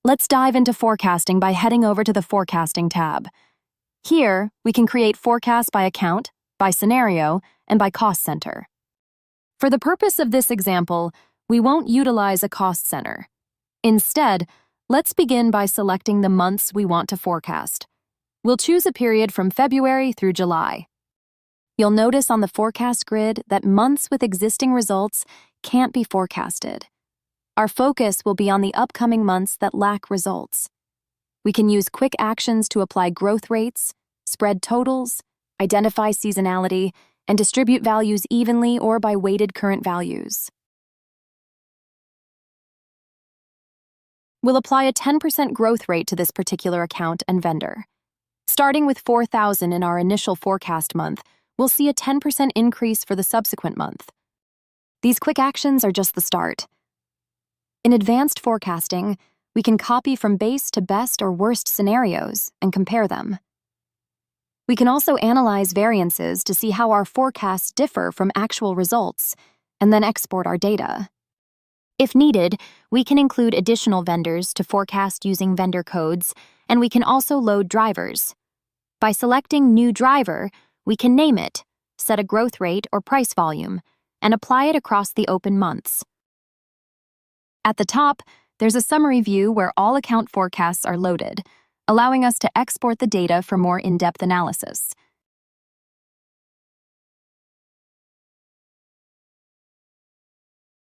Let's dive into forecasting by heading over to the Forecasting tab. Here, we can create forecasts by account, by scenario, and by cost center. For the purpose of this example, we won't utilize a cost center. Instead, let's begin by selecting the months we want to forecast. We'll choose a period from February through July. You'll notice on the forecast grid that months with existing results can't be forecasted. Our focus will be on the upcoming months that lack results. We can use quick actions to apply growth rates, spread totals, identify seasonality, and distribute values evenly or by weighted current values. We'll apply a 10% growth rate to this particular account and vendor. Starting with 4,000 in our initial forecast month, we'll see a 10% increase for the subsequent month. These quick actions are just the start. In advanced forecasting, we can copy from base to best or worst scenarios and compare them. We can also analyze variances to see how our forecasts differ from actual results, and then export our data. If needed, we can include additional vendors to forecast using vendor codes, and we can also load drivers. By selecting New Driver, we can name it, set a growth rate or price volume, and apply it across the open months. At the top, there's a summary view where all account forecasts are loaded, allowing us to export the data for more in-depth analysis.